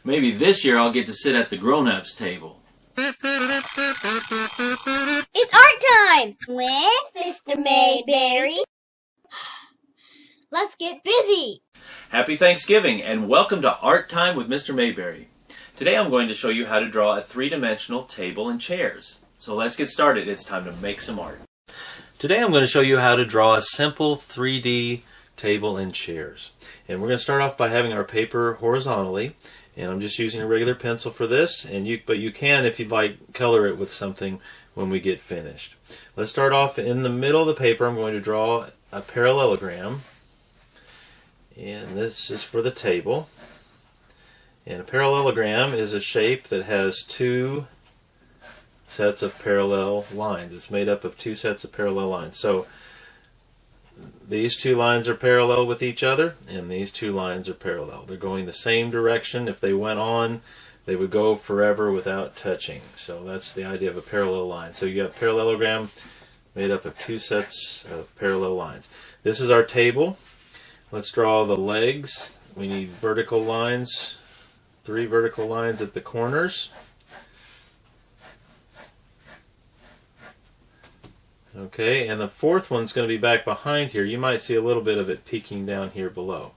Maybe this year I'll get to sit at the grown-ups table. It's art time with Mr. Mayberry. Let's get busy. Happy Thanksgiving and welcome to Art Time with Mr. Mayberry. Today I'm going to show you how to draw a three-dimensional table and chairs. So let's get started. It's time to make some art. Today I'm going to show you how to draw a simple 3D table and chairs. And we're going to start off by having our paper horizontally. And I'm just using a regular pencil for this, but you can, if you'd like, color it with something when we get finished. Let's start off in the middle of the paper. I'm going to draw a parallelogram. And this is for the table. And a parallelogram is a shape that has two sets of parallel lines. It's made up of two sets of parallel lines. So these two lines are parallel with each other, and these two lines are parallel. They're going the same direction. If they went on, they would go forever without touching. So that's the idea of a parallel line. So you have a parallelogram made up of two sets of parallel lines. This is our table. Let's draw the legs. We need vertical lines, 3 vertical lines at the corners. Okay, and the fourth one's going to be back behind here. You might see a little bit of it peeking down here below.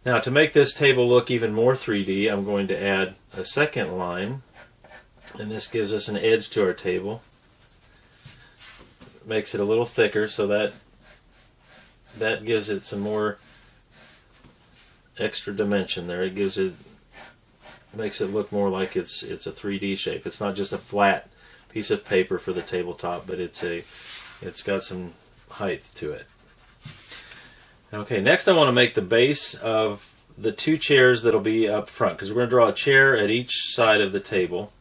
Now, to make this table look even more 3D, I'm going to add a second line, and this gives us an edge to our table. Makes it a little thicker, so that gives it some more extra dimension there. Makes it look more like it's a 3D shape. It's not just a flat piece of paper for the tabletop, but it's got some height to it. Okay, next I want to make the base of the 2 chairs that'll be up front, because we're going to draw a chair at each side of the table,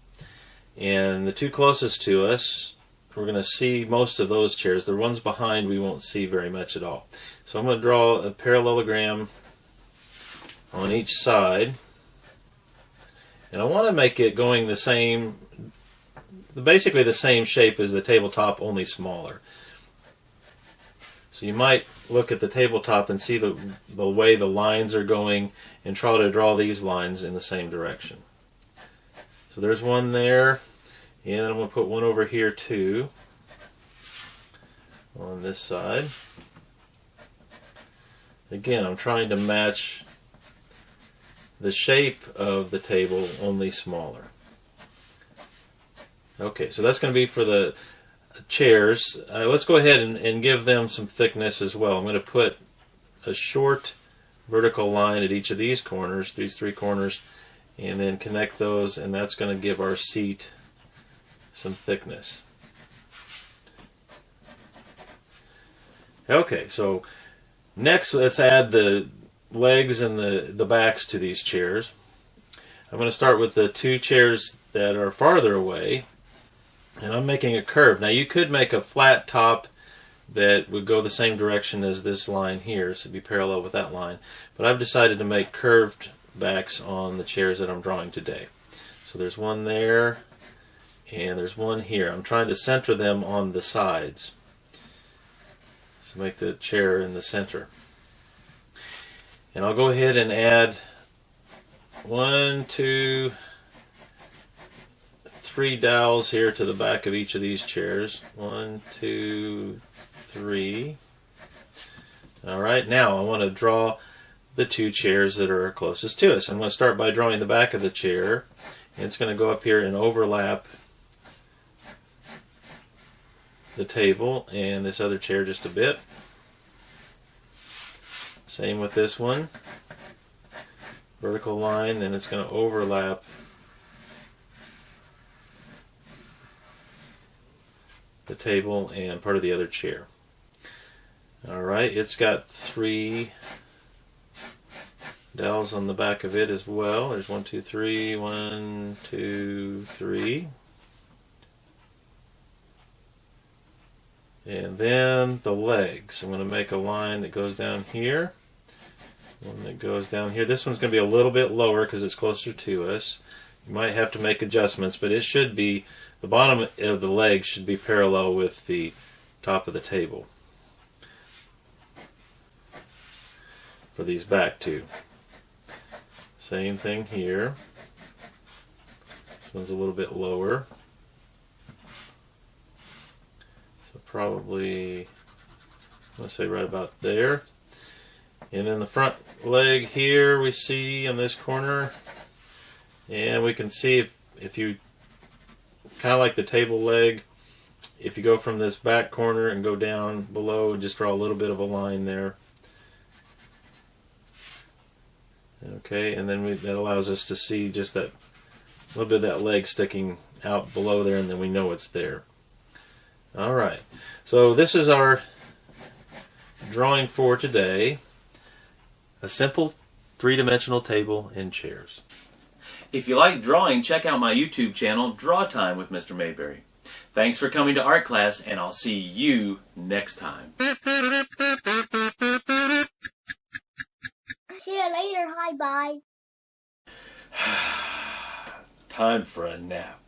and the 2 closest to us, we're going to see most of those chairs. The ones behind we won't see very much at all. So I'm going to draw a parallelogram on each side, and I want to make it going basically the same shape as the tabletop, only smaller. So you might look at the tabletop and see the way the lines are going and try to draw these lines in the same direction. So there's one there, and I'm going to put one over here too on this side. Again, I'm trying to match the shape of the table, only smaller. Okay, so that's going to be for the chairs. Let's go ahead and give them some thickness as well. I'm going to put a short vertical line at each of these corners, these 3 corners, and then connect those, and that's going to give our seat some thickness. Okay, so next let's add the legs and the backs to these chairs. I'm going to start with the 2 chairs that are farther away, and I'm making a curve. Now you could make a flat top that would go the same direction as this line here, so it'd be parallel with that line, but I've decided to make curved backs on the chairs that I'm drawing today. So there's one there, and there's one here. I'm trying to center them on the sides, so make the chair in the center. And I'll go ahead and add 1, 2, 3 dowels here to the back of each of these chairs. 1, 2, 3. Alright, now I want to draw the 2 chairs that are closest to us. I'm going to start by drawing the back of the chair. And it's going to go up here and overlap the table and this other chair just a bit. Same with this one. Vertical line, then it's going to overlap the table and part of the other chair. Alright, it's got 3 dowels on the back of it as well. There's 1, 2, 3, 1, 2, 3. And then the legs. I'm going to make a line that goes down here. One that goes down here. This one's going to be a little bit lower because it's closer to us. You might have to make adjustments, but it should be, the bottom of the leg should be parallel with the top of the table for these back two. Same thing here. This one's a little bit lower. So probably, I'm going to say right about there. And then the front leg here we see in this corner. And we can see if you, kind of like the table leg, if you go from this back corner and go down below, just draw a little bit of a line there. Okay, and then that allows us to see just that little bit of that leg sticking out below there, and then we know it's there. Alright, so this is our drawing for today. A simple three-dimensional table and chairs. If you like drawing, check out my YouTube channel, Draw Time with Mr. Mayberry. Thanks for coming to art class, and I'll see you next time. See you later. Hi, bye. Time for a nap.